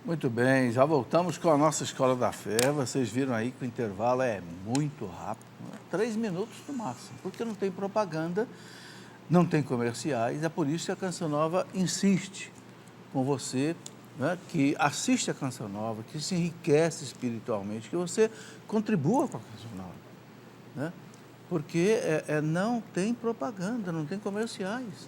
Muito bem, já voltamos com a nossa Escola da Fé. Vocês viram aí que o intervalo é muito rápido, 3 minutos no máximo, porque não tem propaganda, não tem comerciais. É por isso que a Canção Nova insiste com você, né, que assiste a Canção Nova, que se enriquece espiritualmente, que você contribua com a Canção Nova, né? Porque não tem propaganda, não tem comerciais.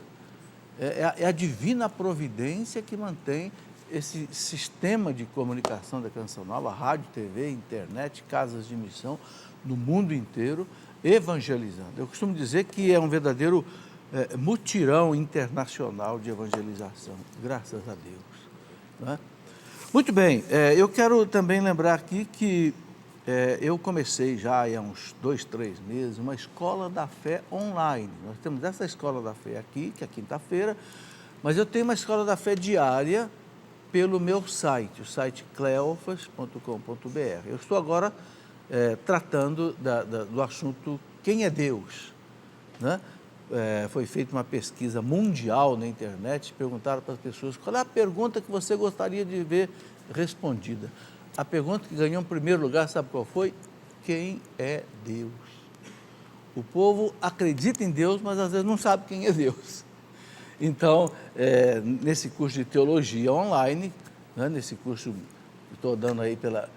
É a divina providência que mantém esse sistema de comunicação da Canção Nova, rádio, TV, internet, casas de missão, no mundo inteiro, evangelizando. Eu costumo dizer que é um verdadeiro mutirão internacional de evangelização, graças a Deus, né? Muito bem, eu quero também lembrar aqui que eu comecei já há uns 2, 3 meses uma Escola da Fé online. Nós temos essa Escola da Fé aqui, que é quinta-feira, mas eu tenho uma Escola da Fé diária pelo meu site, o site cleofas.com.br. Eu estou agora tratando do assunto Quem é Deus, né? Foi feita uma pesquisa mundial na internet, perguntaram para as pessoas qual é a pergunta que você gostaria de ver respondida. A pergunta que ganhou em primeiro lugar, sabe qual foi? Quem é Deus? O povo acredita em Deus, mas às vezes não sabe quem é Deus. Então, nesse curso de teologia online, né, nesse curso que estou dando aí pela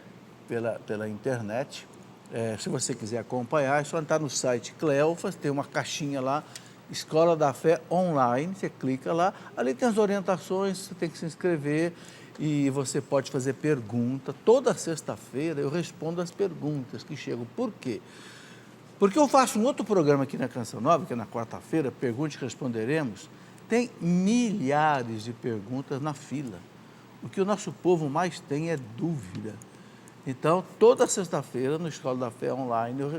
internet, se você quiser acompanhar, é só entrar no site Cleofas, tem uma caixinha lá, Escola da Fé Online, você clica lá, ali tem as orientações, você tem que se inscrever e você pode fazer pergunta. Toda sexta-feira eu respondo as perguntas que chegam. Por quê? Porque eu faço um outro programa aqui na Canção Nova, que é na quarta-feira, Pergunte e Responderemos, tem milhares de perguntas na fila. O que o nosso povo mais tem é dúvida. Então, toda sexta-feira, no Escola da Fé Online, eu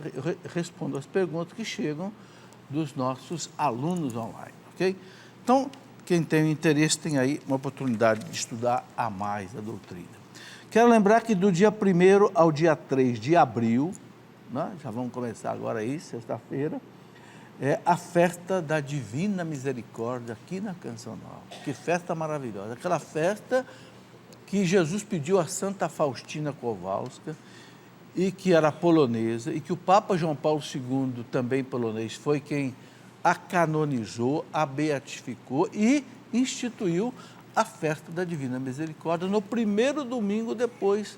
respondo as perguntas que chegam dos nossos alunos online, ok? Então, quem tem interesse tem aí uma oportunidade de estudar a mais a doutrina. Quero lembrar que do dia 1º ao dia 3 de abril, né, já vamos começar agora aí, sexta-feira, é a festa da Divina Misericórdia aqui na Canção Nova. Que festa maravilhosa, aquela festa que Jesus pediu a Santa Faustina Kowalska, e que era polonesa, e que o Papa João Paulo II, também polonês, foi quem a canonizou, a beatificou e instituiu a festa da Divina Misericórdia no primeiro domingo depois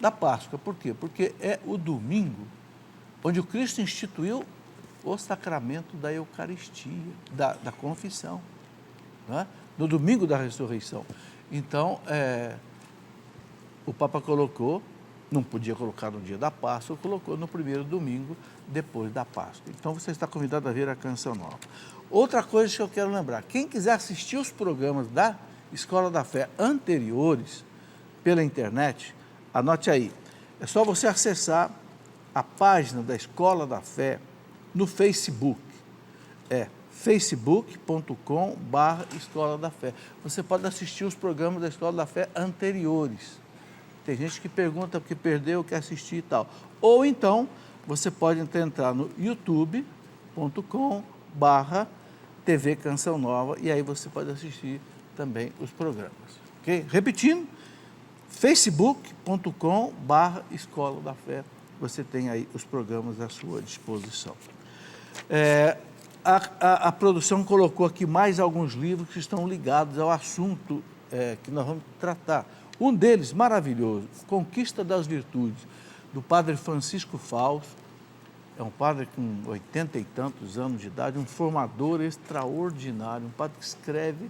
da Páscoa. Por quê? Porque é o domingo onde o Cristo instituiu o sacramento da Eucaristia, da confissão, né? No domingo da ressurreição. Então, o Papa colocou, não podia colocar no dia da Páscoa, colocou no primeiro domingo depois da Páscoa. Então, você está convidado a ver a Canção Nova. Outra coisa que eu quero lembrar, quem quiser assistir os programas da Escola da Fé anteriores pela internet, anote aí, é só você acessar a página da Escola da Fé no Facebook, facebook.com/Escola da Fé. Você pode assistir os programas da Escola da Fé anteriores. Tem gente que pergunta porque perdeu, quer assistir e tal. Ou então, você pode entrar no youtube.com/TV Canção Nova e aí você pode assistir também os programas. Ok? Repetindo, facebook.com/Escola da Fé. Você tem aí os programas à sua disposição. A produção colocou aqui mais alguns livros que estão ligados ao assunto que nós vamos tratar. Um deles, maravilhoso, Conquista das Virtudes, do padre Francisco Fausto. É um padre com 80 e tantos anos de idade, um formador extraordinário, um padre que escreve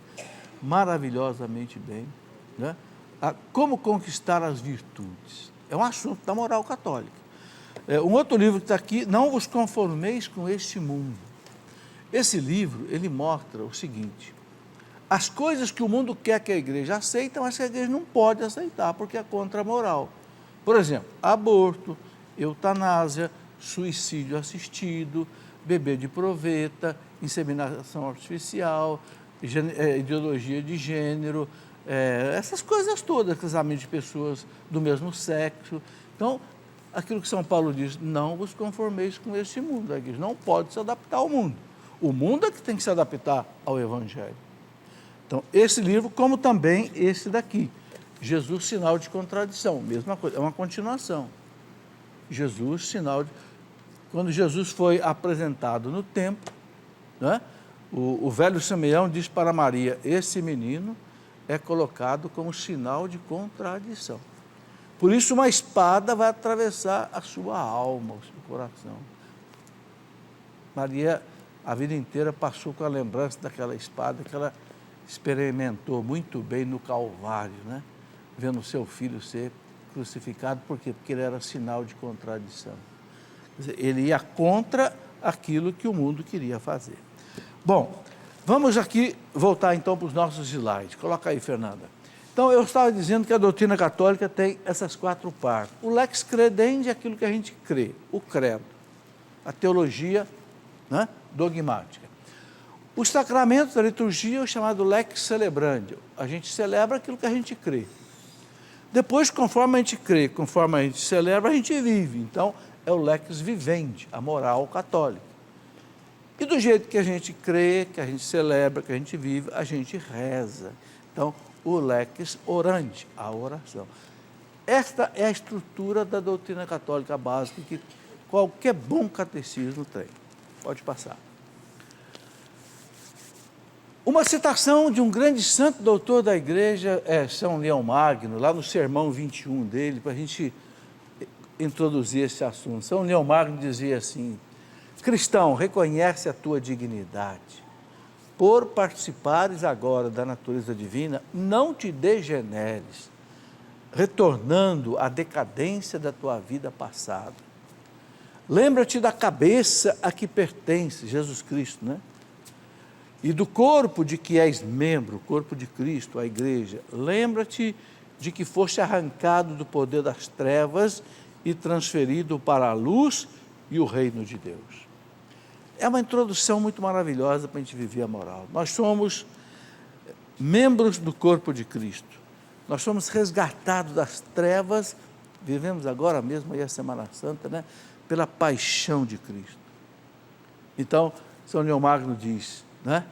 maravilhosamente bem, né? Como conquistar as virtudes. É um assunto da moral católica. Um outro livro que está aqui, Não vos conformeis com este mundo. Esse livro, ele mostra o seguinte: as coisas que o mundo quer que a igreja aceite, mas que a igreja não pode aceitar, porque é contra a moral. Por exemplo, aborto, eutanásia, suicídio assistido, bebê de proveta, inseminação artificial, ideologia de gênero, essas coisas todas, casamento de pessoas do mesmo sexo. Então, aquilo que São Paulo diz, não vos conformeis com este mundo. A igreja não pode se adaptar ao mundo. O mundo é que tem que se adaptar ao Evangelho. Então, esse livro, como também esse daqui, Jesus, sinal de contradição, mesma coisa, é uma continuação. Jesus, sinal de... Quando Jesus foi apresentado no templo, né, o velho Simeão diz para Maria, esse menino é colocado como sinal de contradição. Por isso uma espada vai atravessar a sua alma, o seu coração. Maria, a vida inteira, passou com a lembrança daquela espada que ela experimentou muito bem no Calvário, né? Vendo o seu filho ser crucificado. Por quê? Porque ele era sinal de contradição. Quer dizer, ele ia contra aquilo que o mundo queria fazer. Bom, vamos aqui voltar então para os nossos slides. Coloca aí, Fernanda. Então, eu estava dizendo que a doutrina católica tem essas 4 partes. O lex credendi é aquilo que a gente crê, o credo, a teologia, né, dogmática. Os sacramentos da liturgia é o chamado lex celebrandi. A gente celebra aquilo que a gente crê. Depois, conforme a gente crê, conforme a gente celebra, a gente vive. Então, é o lex vivendi, a moral católica. E do jeito que a gente crê, que a gente celebra, que a gente vive, a gente reza. Então, o lex orandi, a oração. Esta é a estrutura da doutrina católica básica que qualquer bom catecismo tem. Pode passar. Uma citação de um grande santo doutor da igreja é São Leão Magno, lá no Sermão 21 dele, para a gente introduzir esse assunto. São Leão Magno dizia assim, cristão, reconhece a tua dignidade. Por participares agora da natureza divina, não te degeneres, retornando à decadência da tua vida passada. Lembra-te da cabeça a que pertence, Jesus Cristo, né? E do corpo de que és membro, o corpo de Cristo, a igreja. Lembra-te de que foste arrancado do poder das trevas e transferido para a luz e o reino de Deus. É uma introdução muito maravilhosa para a gente viver a moral. Nós somos membros do corpo de Cristo. Nós somos resgatados das trevas, vivemos agora mesmo aí a Semana Santa, né? Pela paixão de Cristo. Então, São Leão Magno diz, né?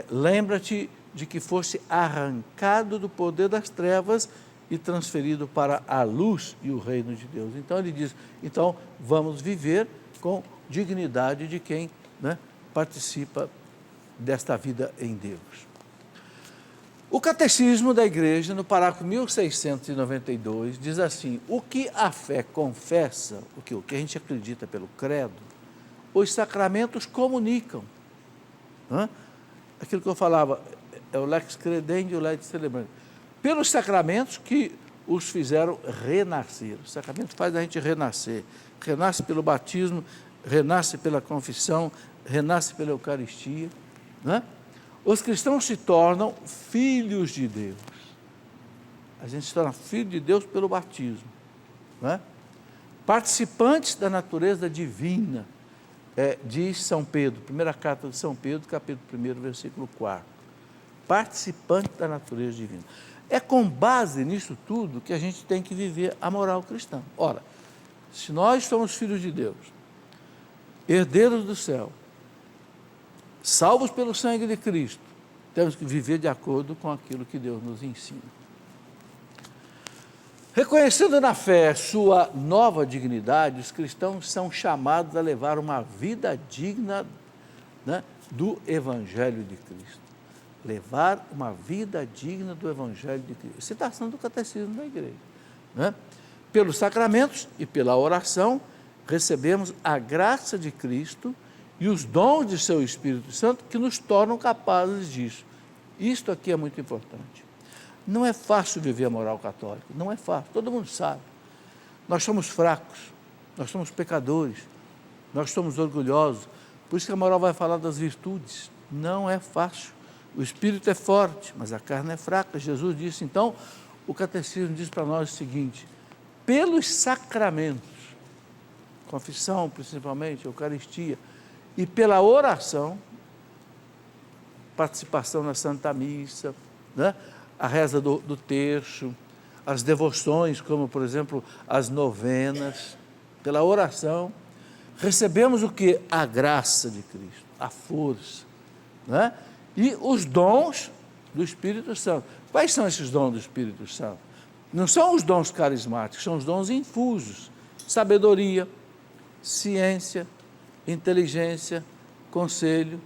Lembra-te de que foste arrancado do poder das trevas e transferido para a luz e o reino de Deus. Então ele diz, então vamos viver com dignidade de quem, né, participa desta vida em Deus. O Catecismo da Igreja, no parágrafo 1692, diz assim, o que a fé confessa, o que a gente acredita pelo credo, os sacramentos comunicam. Aquilo que eu falava, é o lex credendi e o lex celebrandi. Pelos sacramentos que os fizeram renascer. O sacramento faz a gente renascer. Renasce pelo batismo, renasce pela confissão, renasce pela Eucaristia. Né? Os cristãos se tornam filhos de Deus. A gente se torna filho de Deus pelo batismo. Né? Participantes da natureza divina. Diz São Pedro, primeira carta de São Pedro, capítulo 1, versículo 4. Participante da natureza divina. É com base nisso tudo que a gente tem que viver a moral cristã. Ora, se nós somos filhos de Deus, herdeiros do céu, salvos pelo sangue de Cristo, temos que viver de acordo com aquilo que Deus nos ensina. Reconhecendo na fé sua nova dignidade, os cristãos são chamados a levar uma vida digna, né, do Evangelho de Cristo. Levar uma vida digna do Evangelho de Cristo. Citação do Catecismo da Igreja. Né? Pelos sacramentos e pela oração, recebemos a graça de Cristo e os dons de seu Espírito Santo que nos tornam capazes disso. Isto aqui é muito importante. Não é fácil viver a moral católica, não é fácil, todo mundo sabe. Nós somos fracos, nós somos pecadores, nós somos orgulhosos, por isso que a moral vai falar das virtudes. Não é fácil, o espírito é forte, mas a carne é fraca. Jesus disse, então, o Catecismo diz para nós o seguinte, pelos sacramentos, confissão principalmente, Eucaristia, e pela oração, participação na Santa Missa, né? A reza do terço, as devoções, como, por exemplo, as novenas, pela oração, recebemos o que? A graça de Cristo, a força, né? E os dons do Espírito Santo. Quais são esses dons do Espírito Santo? Não são os dons carismáticos, são os dons infusos. Sabedoria, ciência, inteligência, conselho,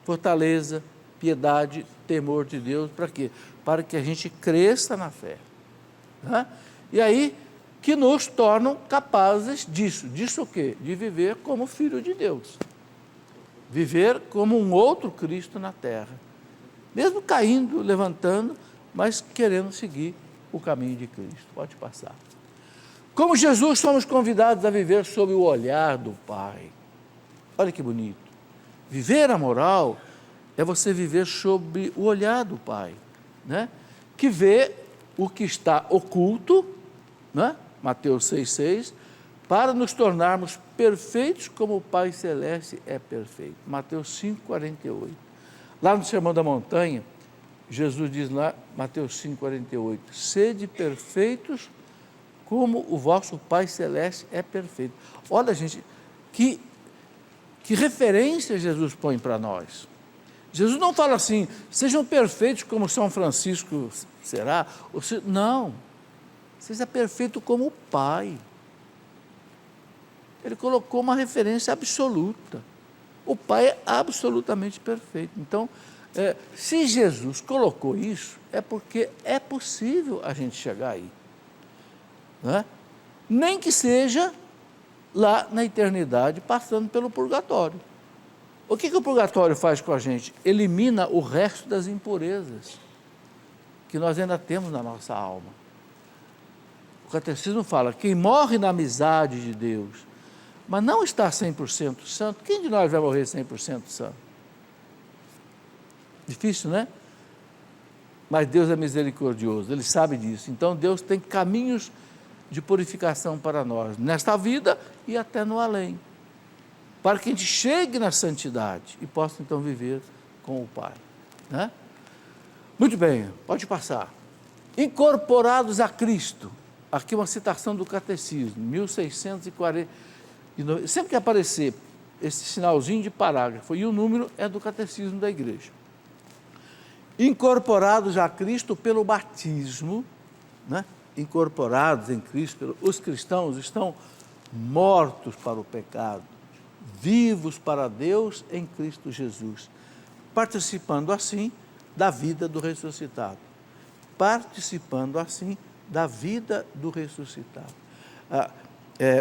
fortaleza, piedade, temor de Deus. Para quê? Para que a gente cresça na fé. Né? E aí, que nos tornam capazes disso. Disso o quê? De viver como filho de Deus. Viver como um outro Cristo na terra. Mesmo caindo, levantando, mas querendo seguir o caminho de Cristo. Pode passar. Como Jesus, somos convidados a viver sob o olhar do Pai. Olha que bonito. Viver a moral é você viver sob o olhar do Pai, né? Que vê o que está oculto, né? Mateus 6,6, para nos tornarmos perfeitos como o Pai Celeste é perfeito. Mateus 5,48. Lá no Sermão da Montanha, Jesus diz lá, Mateus 5,48, sede perfeitos como o vosso Pai Celeste é perfeito. Olha, gente, que referência Jesus põe para nós. Jesus não fala assim, sejam perfeitos como São Francisco será. Não, seja perfeito como o Pai. Ele colocou uma referência absoluta. O Pai é absolutamente perfeito. Então, se Jesus colocou isso, é porque é possível a gente chegar aí. Né? Nem que seja lá na eternidade, passando pelo purgatório. O que o purgatório faz com a gente? Elimina o resto das impurezas que nós ainda temos na nossa alma. O catecismo fala, quem morre na amizade de Deus, mas não está 100% santo, quem de nós vai morrer 100% santo? Difícil, né? Mas Deus é misericordioso, Ele sabe disso. Então Deus tem caminhos de purificação para nós, nesta vida e até no além, para que a gente chegue na santidade e possa então viver com o Pai. Né? Muito bem, pode passar. Incorporados a Cristo, aqui uma citação do Catecismo, 1640, sempre que aparecer esse sinalzinho de parágrafo, e o número é do Catecismo da Igreja. Incorporados a Cristo pelo batismo, né? Incorporados em Cristo, os cristãos estão mortos para o pecado, vivos para Deus em Cristo Jesus, participando assim da vida do ressuscitado. Participando assim da vida do ressuscitado.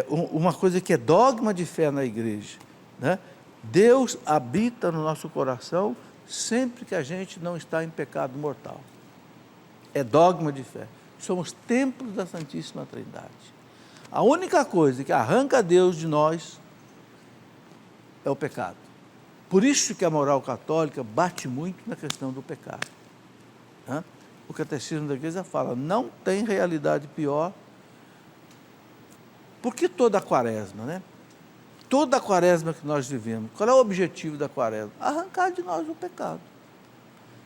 Uma coisa que é dogma de fé na igreja, né? Deus habita no nosso coração sempre que a gente não está em pecado mortal. É dogma de fé. Somos templos da Santíssima Trindade. A única coisa que arranca Deus de nós é o pecado. Por isso que a moral católica bate muito na questão do pecado. Né? O Catecismo da Igreja fala, não tem realidade pior. Por que toda a quaresma, né? Toda a quaresma que nós vivemos, qual é o objetivo da quaresma? Arrancar de nós o pecado.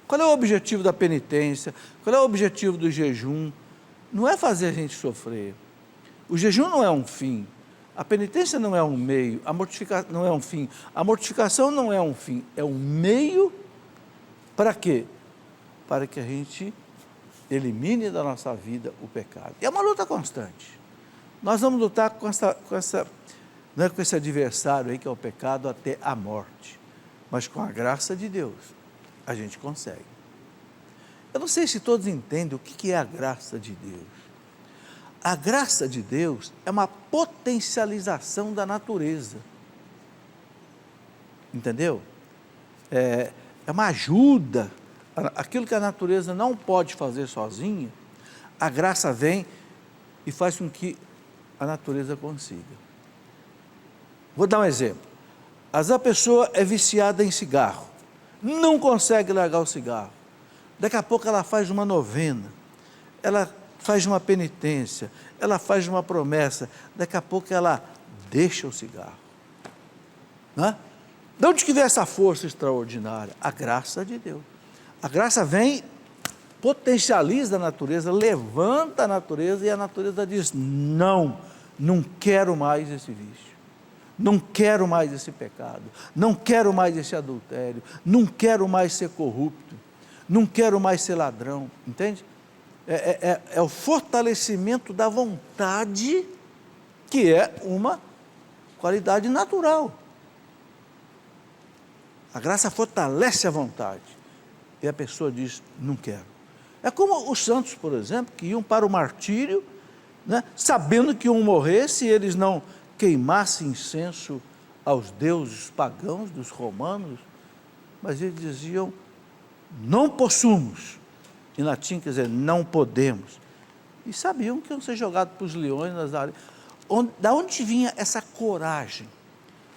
Qual é o objetivo da penitência? Qual é o objetivo do jejum? Não é fazer a gente sofrer. O jejum não é um fim. A penitência não é um meio. A mortificação não é um fim. A mortificação não é um fim. É um meio para quê? Para que a gente elimine da nossa vida o pecado. E é uma luta constante. Nós vamos lutar com esse adversário aí que é o pecado até a morte. Mas com a graça de Deus, a gente consegue. Eu não sei se todos entendem o que é a graça de Deus. A graça de Deus é uma potencialização da natureza. Entendeu? É uma ajuda. Aquilo que a natureza não pode fazer sozinha, a graça vem e faz com que a natureza consiga. Vou dar um exemplo. Às vezes a pessoa é viciada em cigarro, não consegue largar o cigarro. Daqui a pouco ela faz uma novena, ela faz uma penitência, ela faz uma promessa, daqui a pouco ela deixa o cigarro. Né? De onde que vem essa força extraordinária? A graça de Deus. A graça vem, potencializa a natureza, levanta a natureza e a natureza diz, não quero mais esse vício. Não quero mais esse pecado, não quero mais esse adultério, não quero mais ser corrupto, não quero mais ser ladrão, entende? É o fortalecimento da vontade, que é uma qualidade natural. A graça fortalece a vontade. E a pessoa diz, não quero. É como os santos, por exemplo, que iam para o martírio, né, sabendo que iam morrer se eles não queimassem incenso aos deuses pagãos dos romanos, mas eles diziam, não possamos. Em latim quer dizer, não podemos. E sabiam que iam ser jogados para os leões nas areias. Da onde vinha essa coragem?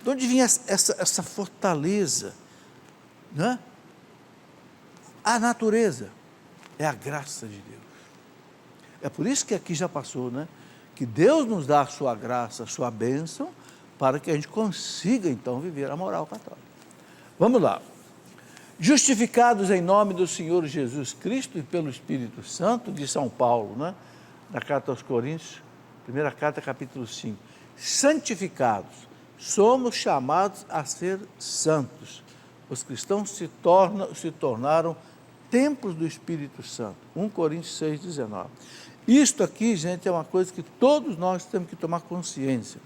De onde vinha essa fortaleza? Né? A natureza é a graça de Deus. É por isso que aqui já passou, né? Que Deus nos dá a sua graça, a sua bênção, para que a gente consiga, então, viver a moral católica. Vamos lá. Justificados em nome do Senhor Jesus Cristo e pelo Espírito Santo, de São Paulo, né? Na carta aos Coríntios, primeira carta, capítulo 5. Santificados, somos chamados a ser santos. Os cristãos se tornaram templos do Espírito Santo. 1 Coríntios 6,19. Isto aqui, gente, é uma coisa que todos nós temos que tomar consciência.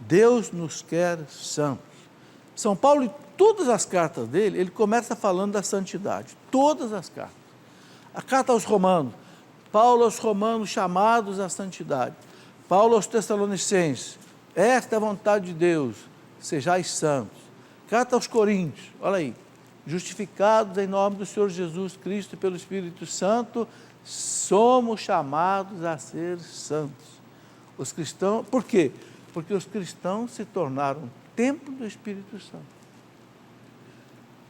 Deus nos quer santos. São Paulo, em todas as cartas dele, ele começa falando da santidade. Todas as cartas. A carta aos Romanos, Paulo aos Romanos chamados à santidade. Paulo aos Tessalonicenses, esta é a vontade de Deus, sejais santos. Carta aos Coríntios, olha aí, justificados em nome do Senhor Jesus Cristo e pelo Espírito Santo, somos chamados a ser santos. Os cristãos, por quê? Porque os cristãos se tornaram templo do Espírito Santo.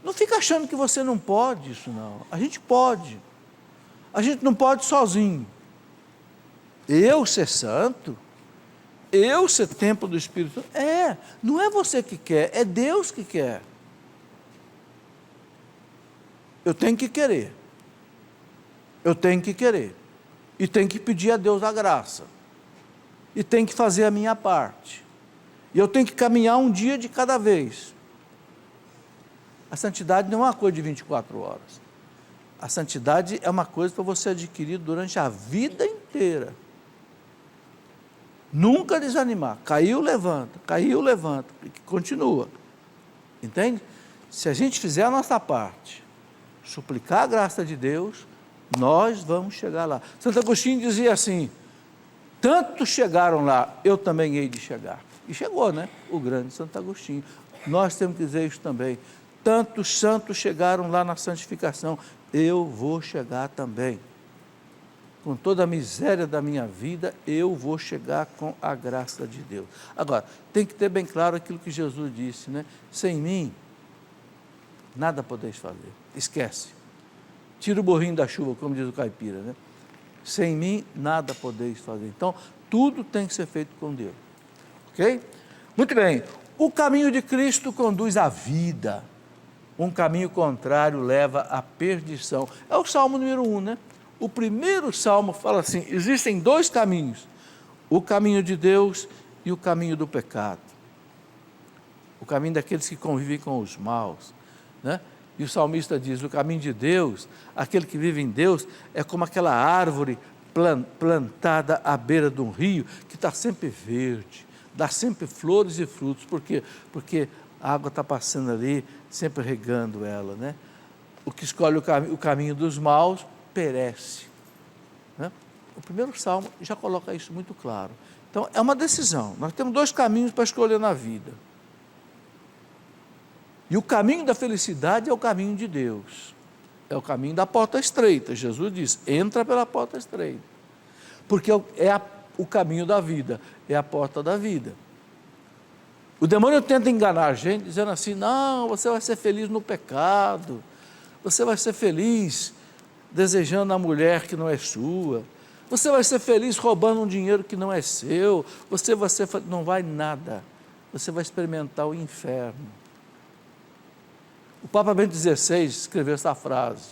Não fica achando que você não pode isso, não. A gente pode. A gente não pode sozinho. Eu ser santo, eu ser templo do Espírito Santo, não é você que quer, é Deus que quer. Eu tenho que querer. Eu tenho que querer. E tenho que pedir a Deus a graça. E tenho que fazer a minha parte. E eu tenho que caminhar um dia de cada vez. A santidade não é uma coisa de 24 horas. A santidade é uma coisa para você adquirir durante a vida inteira. Nunca desanimar. Caiu, levanta, e continua. Entende? Se a gente fizer a nossa parte, suplicar a graça de Deus, nós vamos chegar lá. Santo Agostinho dizia assim, tantos chegaram lá, eu também hei de chegar. E chegou, né? O grande Santo Agostinho. Nós temos que dizer isso também. Tantos santos chegaram lá na santificação, eu vou chegar também. Com toda a miséria da minha vida, eu vou chegar com a graça de Deus. Agora, tem que ter bem claro aquilo que Jesus disse, né? Sem mim, nada podeis fazer. Esquece. Tira o burrinho da chuva, como diz o caipira, né? Sem mim, nada podeis fazer. Então, tudo tem que ser feito com Deus. Ok? Muito bem. O caminho de Cristo conduz à vida. Um caminho contrário leva à perdição. É o Salmo número 1, né? O primeiro salmo fala assim, existem dois caminhos, o caminho de Deus e o caminho do pecado. O caminho daqueles que convivem com os maus, né? E o salmista diz, o caminho de Deus, aquele que vive em Deus, é como aquela árvore plantada à beira de um rio, que está sempre verde, dá sempre flores e frutos. Por quê? Porque a água está passando ali, sempre regando ela, né? O que escolhe o caminho dos maus, perece. Né? O primeiro salmo já coloca isso muito claro. Então, é uma decisão. Nós temos dois caminhos para escolher na vida. E o caminho da felicidade é o caminho de Deus. É o caminho da porta estreita. Jesus diz, entra pela porta estreita. Porque é o caminho da vida, é a porta da vida. O demônio tenta enganar a gente, dizendo assim, não, você vai ser feliz no pecado, você vai ser feliz desejando a mulher que não é sua, você vai ser feliz roubando um dinheiro que não é seu, não vai nada, você vai experimentar o inferno. O Papa Bento XVI escreveu essa frase,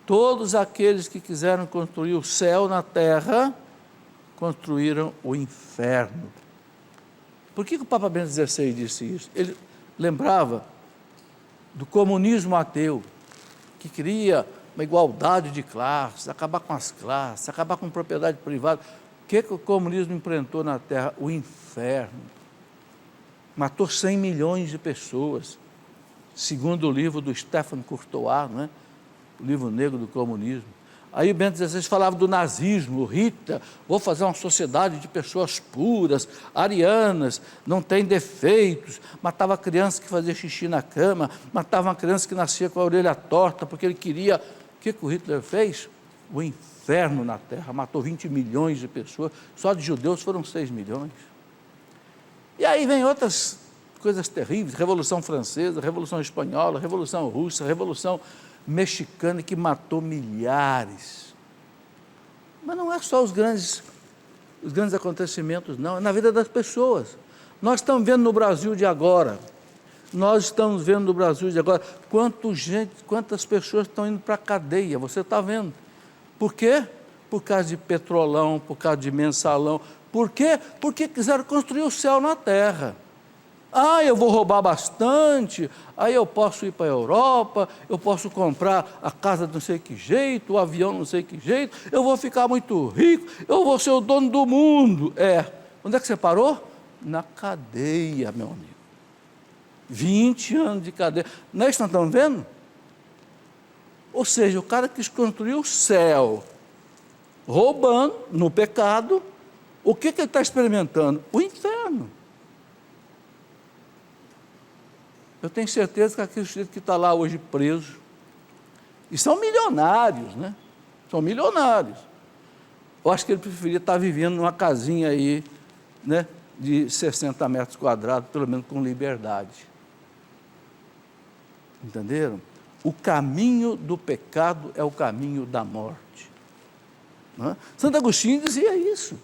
todos aqueles que quiseram construir o céu na terra, construíram o inferno. Por que o Papa Bento XVI disse isso? Ele lembrava do comunismo ateu, que queria uma igualdade de classes, acabar com as classes, acabar com propriedade privada. O que o comunismo enfrentou na Terra? O inferno. Matou 100 milhões de pessoas, segundo o livro do Stefan Courtois, não é? O livro negro do comunismo. Aí o Bento XVI falava do nazismo, Hitler, vou fazer uma sociedade de pessoas puras, arianas, não tem defeitos, matava criança que fazia xixi na cama, matava uma criança que nascia com a orelha torta, porque ele queria... O que o Hitler fez? O inferno na Terra, matou 20 milhões de pessoas, só de judeus foram 6 milhões. E aí vem outras coisas terríveis, Revolução Francesa, Revolução Espanhola, Revolução Russa, Revolução Mexicana, que matou milhares. Mas não é só os grandes acontecimentos, não, é na vida das pessoas. Nós estamos vendo no Brasil de agora, quantas pessoas estão indo para a cadeia, você está vendo. Por quê? Por causa de petrolão, por causa de mensalão. Por quê? Porque quiseram construir o céu na terra. Ah, eu vou roubar bastante, aí eu posso ir para a Europa, eu posso comprar a casa de não sei que jeito, o avião não sei que jeito, eu vou ficar muito rico, eu vou ser o dono do mundo. Onde é que você parou? Na cadeia, meu amigo. 20 anos de cadeia. Não é isso que nós estamos vendo? Ou seja, o cara quis construir o céu, roubando, no pecado. O que ele está experimentando? O inferno. Eu tenho certeza que aquele sujeito que está lá hoje preso, e são milionários, né? São milionários. Eu acho que ele preferia estar vivendo numa casinha aí, né, de 60 metros quadrados, pelo menos com liberdade. Entenderam? O caminho do pecado é o caminho da morte. Não é? Santo Agostinho dizia isso.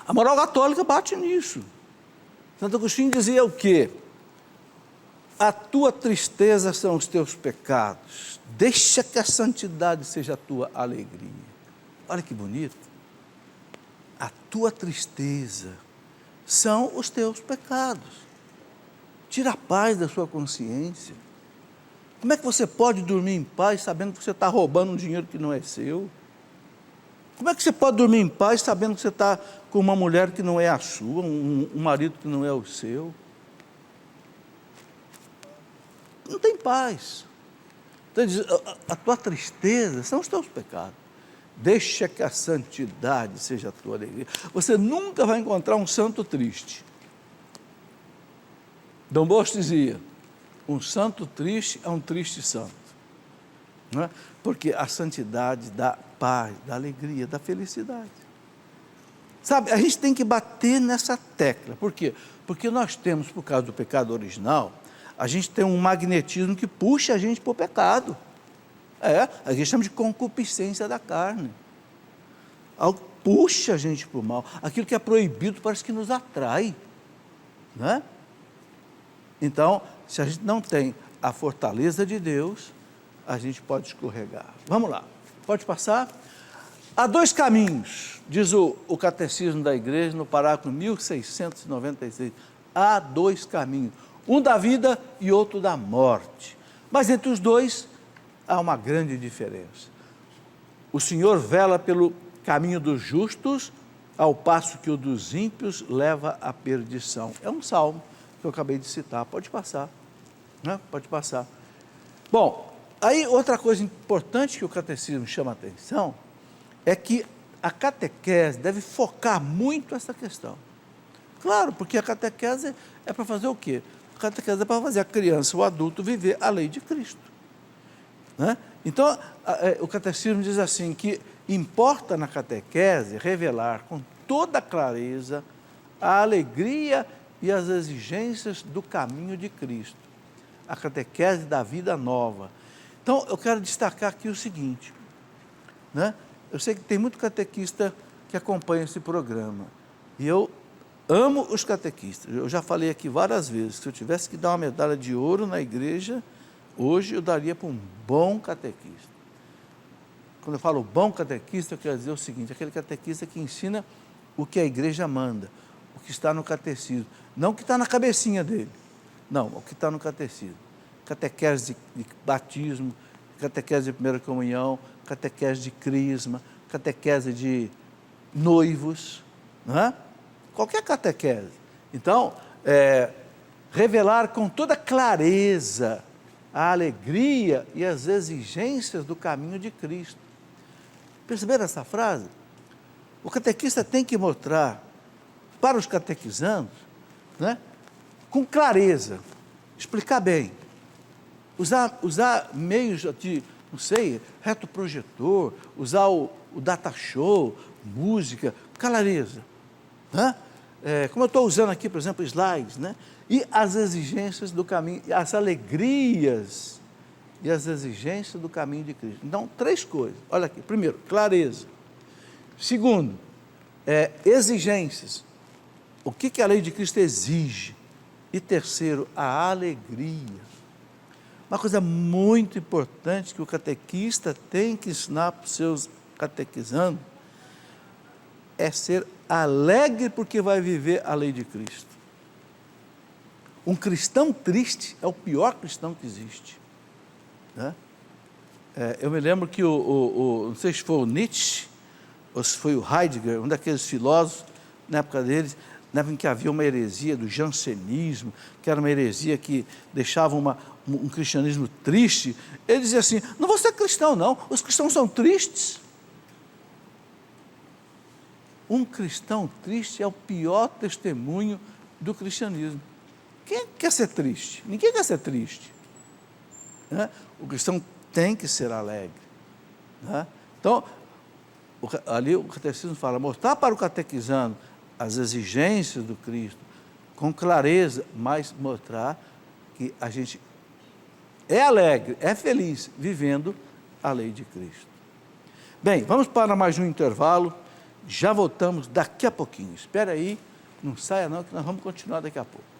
A moral católica bate nisso. Santo Agostinho dizia o quê? A tua tristeza são os teus pecados, deixa que a santidade seja a tua alegria. Olha que bonito. A tua tristeza são os teus pecados. Tira a paz da sua consciência. Como é que você pode dormir em paz sabendo que você está roubando um dinheiro que não é seu? Como é que você pode dormir em paz sabendo que você está com uma mulher que não é a sua, um marido que não é o seu? Não tem paz. Então, ele diz, a tua tristeza são os teus pecados. Deixa que a santidade seja a tua alegria. Você nunca vai encontrar um santo triste. Dom Bosco dizia, um santo triste é um triste santo. Não é? Porque a santidade dá paz, dá alegria, dá felicidade. Sabe, a gente tem que bater nessa tecla. Por quê? Porque nós temos, por causa do pecado original, a gente tem um magnetismo que puxa a gente para o pecado. A gente chama de concupiscência da carne. Algo puxa a gente para o mal. Aquilo que é proibido parece que nos atrai. Não é? Então, se a gente não tem a fortaleza de Deus, a gente pode escorregar. Vamos lá, pode passar? Há dois caminhos, diz o Catecismo da Igreja, no parágrafo 1696. Há dois caminhos. Um da vida e outro da morte. Mas entre os dois há uma grande diferença. O Senhor vela pelo caminho dos justos, ao passo que o dos ímpios leva à perdição. É um salmo que eu acabei de citar. Pode passar. Né? Pode passar. Bom, aí outra coisa importante que o catecismo chama a atenção é que a catequese deve focar muito essa questão. Claro, porque a catequese é para fazer o quê? A catequese é para fazer a criança, o adulto, viver a lei de Cristo. Né? Então, o catecismo diz assim, que importa na catequese revelar com toda clareza a alegria e as exigências do caminho de Cristo. A catequese da vida nova. Então, eu quero destacar aqui o seguinte, né? Eu sei que tem muito catequista que acompanha esse programa, e eu amo os catequistas. Eu já falei aqui várias vezes, se eu tivesse que dar uma medalha de ouro na igreja, hoje eu daria para um bom catequista. Quando eu falo bom catequista, eu quero dizer o seguinte, aquele catequista que ensina o que a igreja manda, o que está no catecismo, não o que está na cabecinha dele, não, o que está no catecismo. Catequese de batismo, catequese de primeira comunhão, catequese de crisma, catequese de noivos, não é? Qualquer catequese. Então, revelar com toda clareza a alegria e as exigências do caminho de Cristo. Perceberam essa frase? O catequista tem que mostrar para os catequizandos, né, com clareza, explicar bem, usar meios de, não sei, retroprojetor, usar o data show, música, clareza, né? Como eu estou usando aqui, por exemplo, slides, né? E as exigências do caminho, as alegrias e as exigências do caminho de Cristo. Então, 3 coisas. Olha aqui. Primeiro, clareza. Segundo, exigências. O que a lei de Cristo exige? E terceiro, a alegria. Uma coisa muito importante que o catequista tem que ensinar para os seus catequizandos é ser alegre porque vai viver a lei de Cristo. Um cristão triste é o pior cristão que existe, né? Eu me lembro que não sei se foi o Nietzsche ou se foi o Heidegger, um daqueles filósofos, na época deles, na época em que havia uma heresia do jansenismo, que era uma heresia que deixava um cristianismo triste, ele dizia assim, não vou ser cristão não, os cristãos são tristes. Um cristão triste é o pior testemunho do cristianismo. Quem quer ser triste? Ninguém quer ser triste, né? O cristão tem que ser alegre, né? Então, ali o catecismo fala, mostrar para o catequizando as exigências do Cristo, com clareza, mas mostrar que a gente é alegre, é feliz, vivendo a lei de Cristo. Bem, vamos para mais um intervalo, já voltamos daqui a pouquinho. Espera aí, não saia não, que nós vamos continuar daqui a pouco.